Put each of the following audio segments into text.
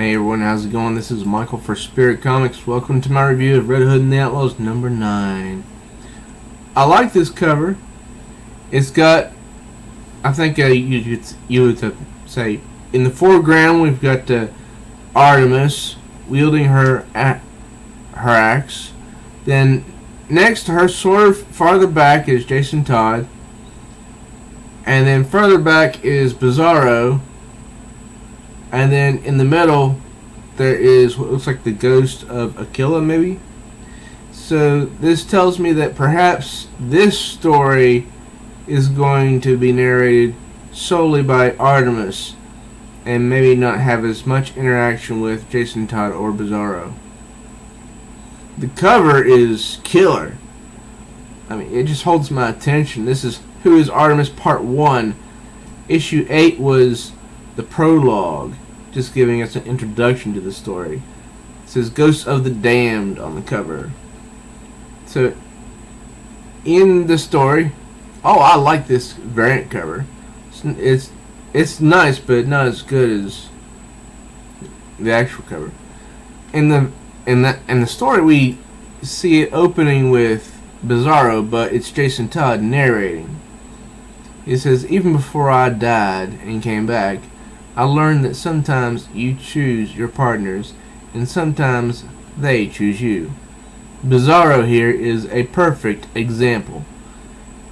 Hey everyone, how's it going? This is Michael for Spirit Comics. Welcome to my review of Red Hood and the Outlaws number 9. I like this cover. It's got, I think you would say, in the foreground we've got Artemis wielding her axe. Then next to her, sort of farther back, is Jason Todd. And then further back is Bizarro. And then in the middle, there is what looks like the ghost of Aquila, maybe? So this tells me that perhaps this story is going to be narrated solely by Artemis and maybe not have as much interaction with Jason Todd or Bizarro. The cover is killer. I mean, it just holds my attention. This is Who is Artemis Part 1. Issue 8 was the prologue, just giving us an introduction to the story. It says Ghosts of the Damned on the cover. So, in the story, I like this variant cover. It's nice, but not as good as the actual cover. In the story, we see it opening with Bizarro, but it's Jason Todd narrating. He says, "Even before I died and came back, I learned that sometimes you choose your partners, and sometimes they choose you. Bizarro here is a perfect example.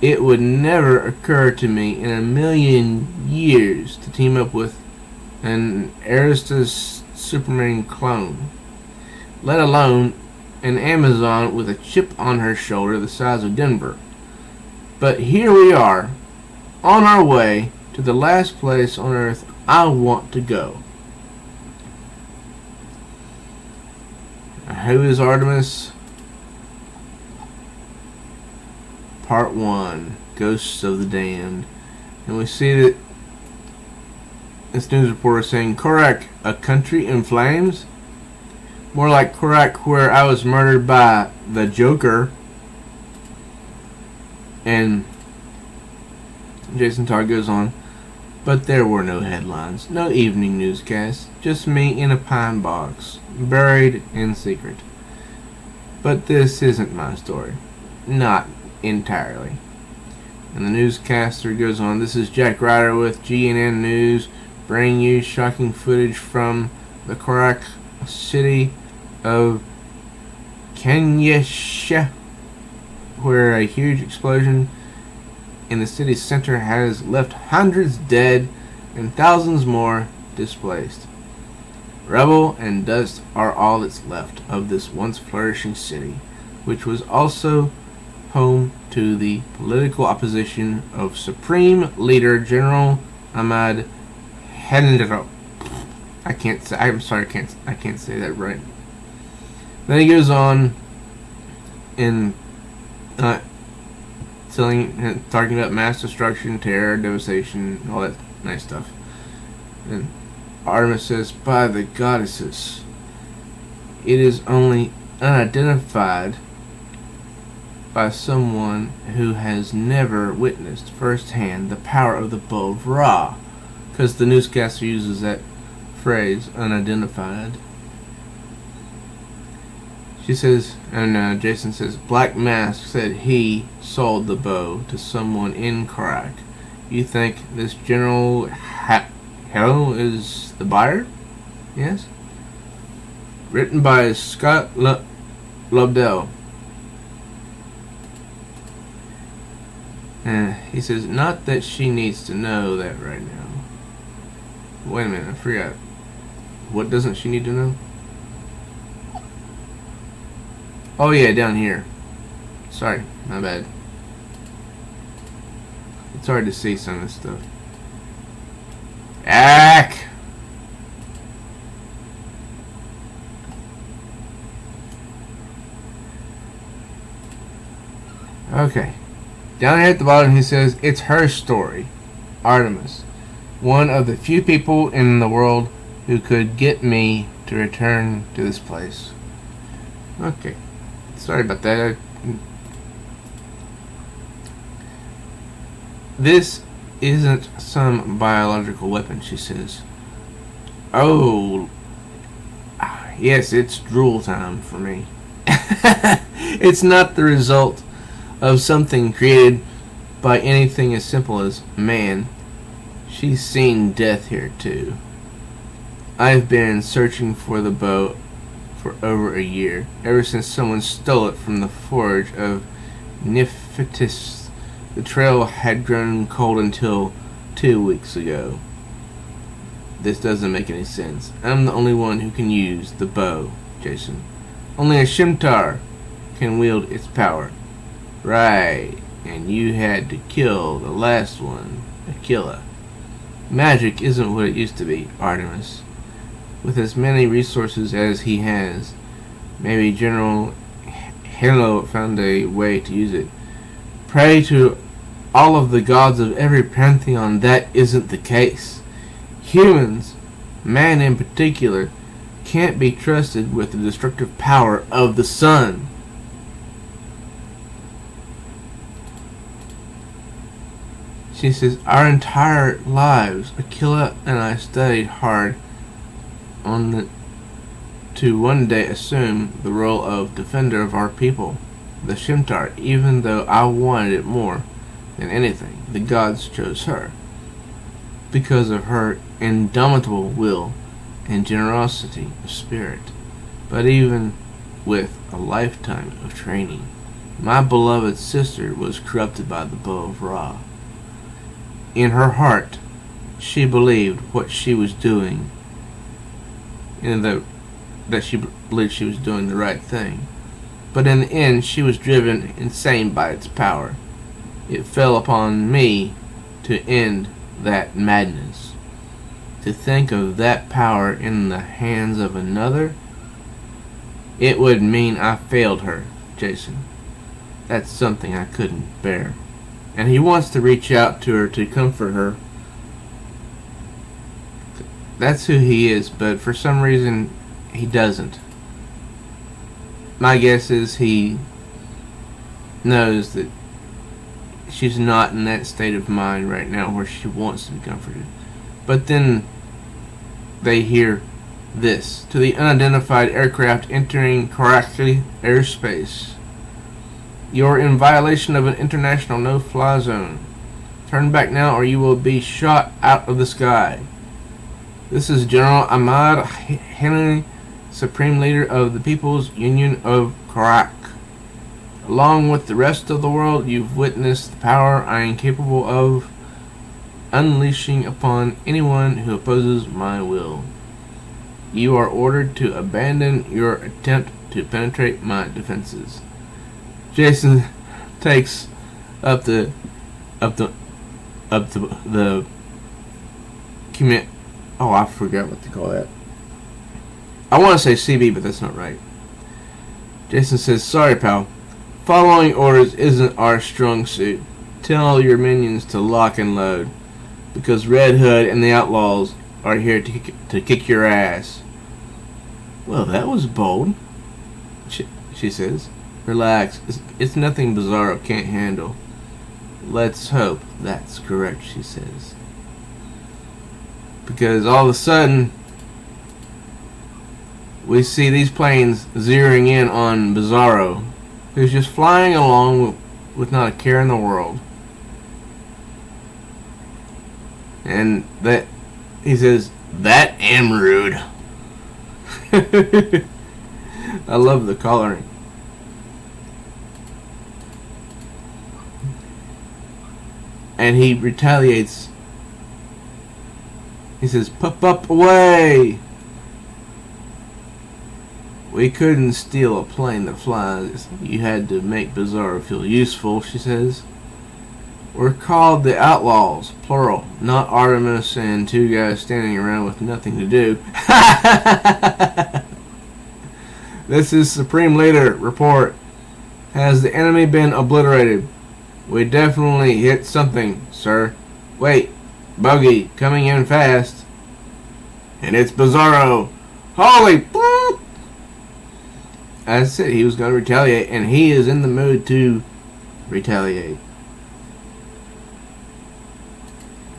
It would never occur to me in a million years to team up with an Aristus Superman clone, let alone an Amazon with a chip on her shoulder the size of Denver. But here we are, on our way to the last place on Earth I want to go." Who is Artemis? Part 1, Ghosts of the Damned. And we see that this news reporter saying, "Korak, a country in flames?" More like Korak, where I was murdered by the Joker. And Jason Todd goes on, "But there were no headlines, no evening newscasts, just me in a pine box, buried in secret. But this isn't my story. Not entirely." And the newscaster goes on, "This is Jack Ryder with GNN News, bringing you shocking footage from the Korak city of Kanyesha, where a huge explosion in the city's center has left hundreds dead and thousands more displaced. Rubble and dust are all that's left of this once flourishing city, which was also home to the political opposition of Supreme Leader General Ahmad Hendro." I can't say that right. Then he goes on in talking about mass destruction, terror, devastation, all that nice stuff. And Artemis says, "By the goddesses, it is only unidentified by someone who has never witnessed firsthand the power of the bow of Ra," because the newscaster uses that phrase, unidentified. She says, and Jason says, "Black Mask said he sold the bow to someone in Korak. You think this General Hero is the buyer?" Yes. Written by Scott Lobdell. He says, "Not that she needs to know that right now." Wait a minute, I forgot. What doesn't she need to know? Oh yeah, down here. Sorry, my bad. It's hard to see some of this stuff. Ack! Okay. Down here at the bottom he says, "It's her story. Artemis. One of the few people in the world who could get me to return to this place." Okay. Sorry about that. "This isn't some biological weapon," she says. "Oh, Yes, it's drool time for me. It's not the result of something created by anything as simple as man. She's seen death here too. I've been searching for the bow for over a year, ever since someone stole it from the forge of Niphetis. The trail had grown cold until 2 weeks ago. This doesn't make any sense. I'm the only one who can use the bow, Jason. Only a Shimtar can wield its power. Right, and you had to kill the last one, Aquila. Magic isn't what it used to be, Artemis. With as many resources as he has, maybe General Halo found a way to use it. Pray to all of the gods of every pantheon that isn't the case. Humans, man in particular, can't be trusted with the destructive power of the sun. She says, our entire lives, Aquila and I studied hard to one day assume the role of defender of our people, the Shimtar, even though I wanted it more than anything. The gods chose her because of her indomitable will and generosity of spirit. But even with a lifetime of training, my beloved sister was corrupted by the bow of Ra. In her heart, she believed what she was doing, that she believed she was doing the right thing. But in the end, she was driven insane by its power. It fell upon me to end that madness. To think of that power in the hands of another, it would mean I failed her, Jason. That's something I couldn't bear. And he wants to reach out to her to comfort her. That's who he is, but for some reason he doesn't. My guess is he knows that she's not in that state of mind right now where she wants to be comforted. But then they hear this. To the unidentified aircraft entering Karaki airspace. You're in violation of an international no-fly zone. Turn back now or you will be shot out of the sky. This is General Ahmad Henry, Supreme Leader of the People's Union of Karak. Along with the rest of the world, you've witnessed the power I am capable of unleashing upon anyone who opposes my will. You are ordered to abandon your attempt to penetrate my defenses. Jason takes up the commit. Oh, I forgot what to call that. I want to say CB, but that's not right. Jason says, sorry, pal. Following orders isn't our strong suit. Tell your minions to lock and load, because Red Hood and the Outlaws are here to kick your ass. Well, that was bold, she says. Relax. It's nothing Bizarro can't handle. Let's hope that's correct, she says. Because all of a sudden, we see these planes zeroing in on Bizarro, who's just flying along with not a care in the world. And that, he says, that am rude. I love the coloring. And he retaliates. He says, "Pup up away! We couldn't steal a plane that flies. You had to make Bizarro feel useful," she says. "We're called the Outlaws, plural, not Artemis and two guys standing around with nothing to do." This is Supreme Leader. Report. Has the enemy been obliterated? We definitely hit something, sir. Wait. Bogey, coming in fast. And it's Bizarro. Holy boop! I said he was going to retaliate, and he is in the mood to retaliate.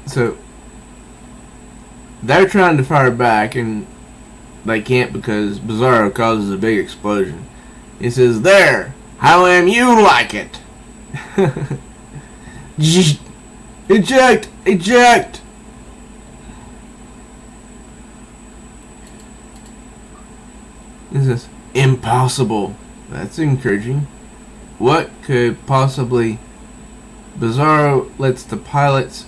So, they're trying to fire back, and they can't because Bizarro causes a big explosion. He says, "There! How am you like it?" Eject! Eject! He says, "Impossible." That's encouraging. What could possibly... Bizarro lets the pilots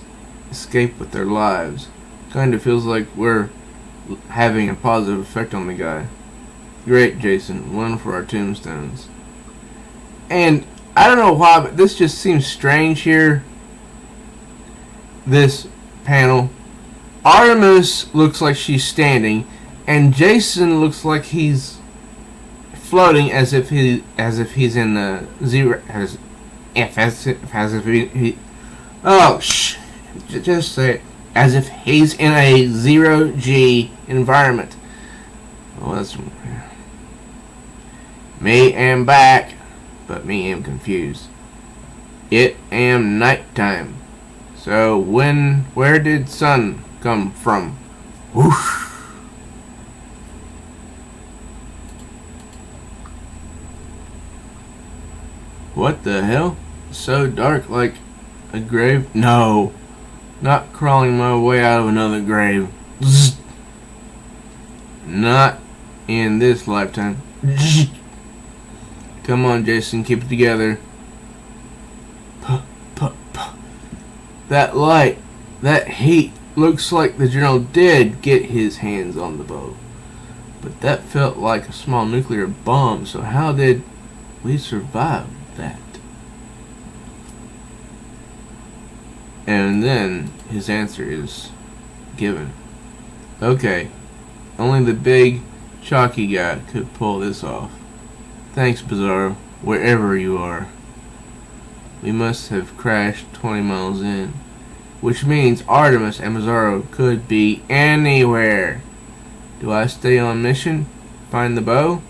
escape with their lives. Kind of feels like we're having a positive effect on the guy. Great, Jason. One for our tombstones. And I don't know why, but this just seems strange here. This panel. Artemis looks like she's standing, and Jason looks like he's floating as if he's in the zero as if he just say it, as if he's in a 0G environment. Oh, that's me am back, but me am confused. It am nighttime. So where did sun come from? Whoosh. What the hell? So dark, like a grave? No, not crawling my way out of another grave. Zzz. Not in this lifetime. Zzz. Come on, Jason, keep it together. That light, that heat, looks like the General did get his hands on the bow. But that felt like a small nuclear bomb, so how did we survive that? And then his answer is given. Okay, only the big, chalky guy could pull this off. Thanks, Bizarro, wherever you are. We must have crashed 20 miles in, which means Artemis and Bizarro could be anywhere. Do I stay on mission? Find the bow?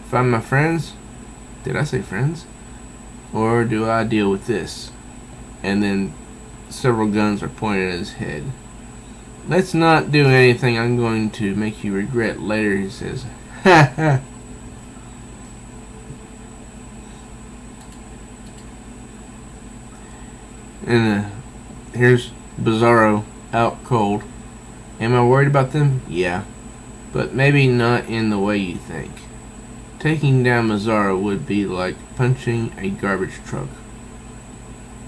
Find my friends? Did I say friends? Or do I deal with this? And then several guns are pointed at his head. Let's not do anything I'm going to make you regret later, he says. Ha ha. And here's Bizarro out cold. Am I worried about them? Yeah. But maybe not in the way you think. Taking down Bizarro would be like punching a garbage truck.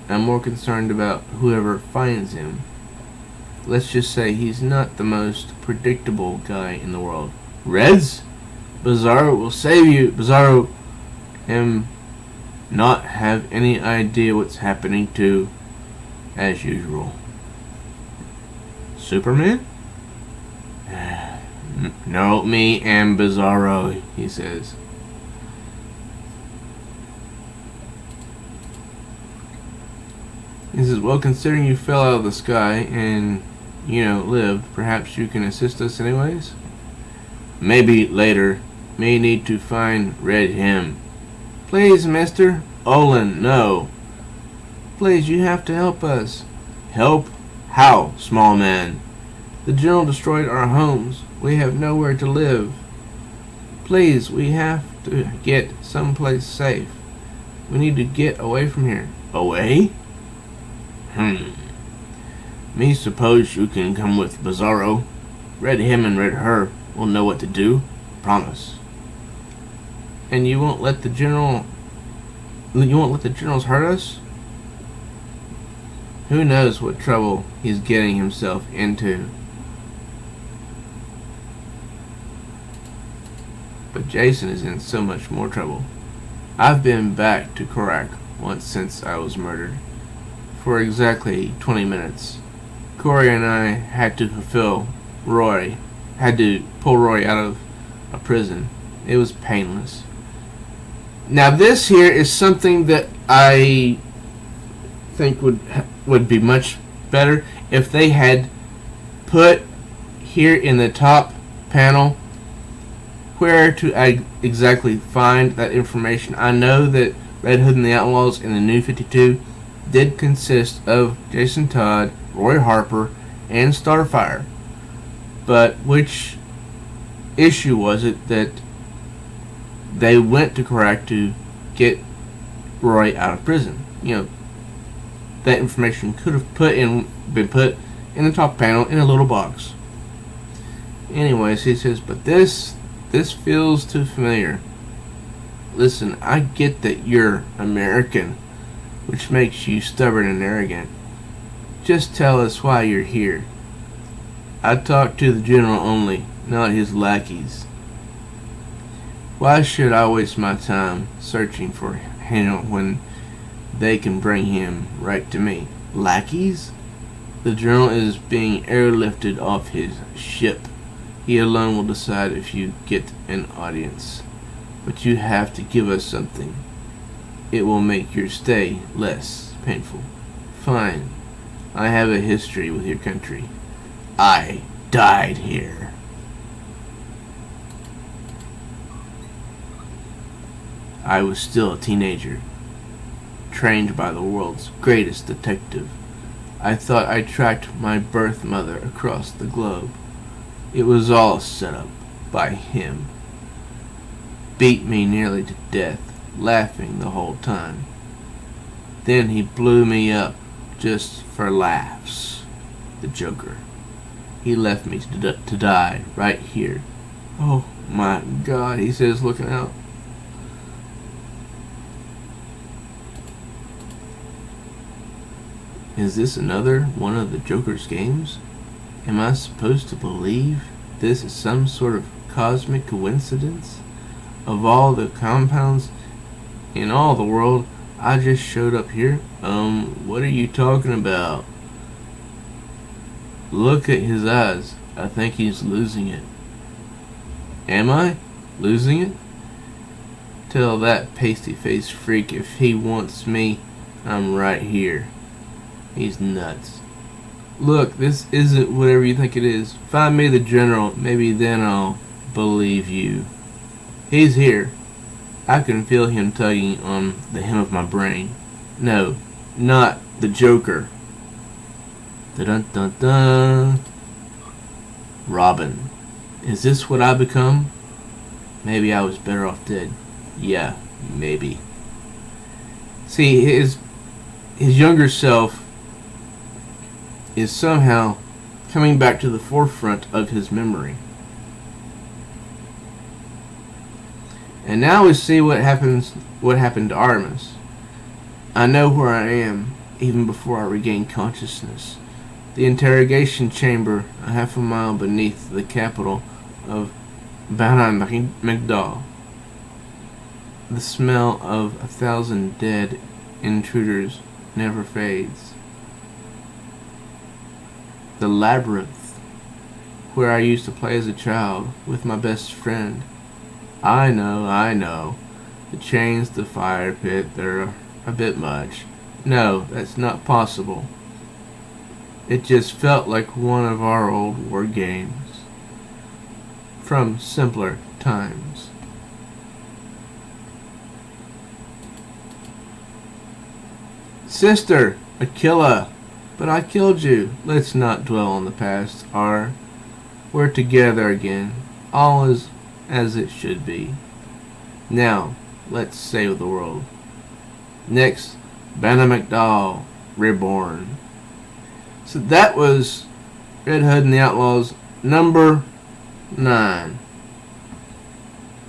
I'm more concerned about whoever finds him. Let's just say he's not the most predictable guy in the world. Reds? Bizarro will save you. Bizarro him not have any idea what's happening to, as usual. Superman? No, me and Bizarro, he says. He says, well, considering you fell out of the sky and, lived, perhaps you can assist us anyways? Maybe later. May need to find Red him. Please, mister. Olin, no. Please, you have to help us. Help? How, small man? The General destroyed our homes. We have nowhere to live. Please, we have to get someplace safe. We need to get away from here. Away? Me suppose you can come with Bizarro. Red him and red her will know what to do. Promise. And you won't let the General... You won't let the Generals hurt us? Who knows what trouble he's getting himself into. But Jason is in so much more trouble. I've been back to Korak once since I was murdered. For exactly 20 minutes. Corey and I had to pull Roy out of a prison. It was painless. Now this here is something that I think would be much better if they had put here in the top panel where to exactly find that information. I know that Red Hood and the Outlaws in the New 52 did consist of Jason Todd, Roy Harper, and Starfire, but which issue was it that they went to Iraq to get Roy out of prison. That information could have been put in the top panel in a little box. Anyways, he says, but this feels too familiar. Listen, I get that you're American, which makes you stubborn and arrogant. Just tell us why you're here. I talk to the general only, not his lackeys. Why should I waste my time searching for him when they can bring him right to me? Lackeys? The general is being airlifted off his ship. He alone will decide if you get an audience. But you have to give us something. It will make your stay less painful. Fine. I have a history with your country. I died here. I was still a teenager, trained by the world's greatest detective. I thought I tracked my birth mother across the globe. It was all set up by him. Beat me nearly to death, laughing the whole time. Then he blew me up just for laughs. The Joker. He left me to die right here. Oh my God, he says, looking out. Is this another one of the Joker's games? Am I supposed to believe this is some sort of cosmic coincidence? Of all the compounds in all the world, I just showed up here? What are you talking about? Look at his eyes. I think he's losing it. Am I losing it? Tell that pasty-faced freak if he wants me, I'm right here. He's nuts. Look, this isn't whatever you think it is. Find me the general, maybe then I'll believe you. He's here. I can feel him tugging on the hem of my brain. No, not the Joker. Dun-dun-dun. Robin. Is this what I become? Maybe I was better off dead. Yeah, maybe. See, his younger self is somehow coming back to the forefront of his memory. And now we see what happened to Artemis. I know where I am, even before I regain consciousness. The interrogation chamber, a half a mile beneath the capital of Bana Migdal. The smell of 1,000 dead intruders never fades. The labyrinth, where I used to play as a child with my best friend. I know. The chains, the fire pit, they're a bit much. No, that's not possible. It just felt like one of our old war games. From simpler times. Sister, Aquila, but I killed you. Let's not dwell on the past. We're together again. All is as it should be. Now, let's save the world. Next, Bana McDowell, Reborn. So that was Red Hood and the Outlaws number 9.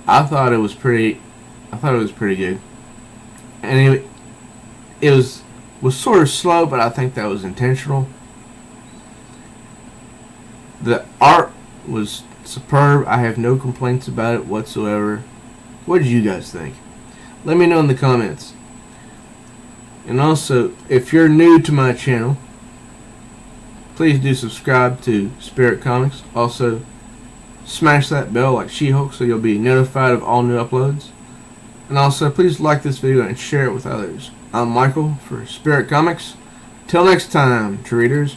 I thought it was pretty good. And it was sort of slow, but I think that was intentional. The art was superb. I have no complaints about it whatsoever. What did you guys think? Let me know in the comments. And also, if you're new to my channel, please do subscribe to Spirit Comics. Also, smash that bell like She-Hulk so you'll be notified of all new uploads. And also, please like this video and share it with others. I'm Michael for Spirit Comics. Till next time, treaters.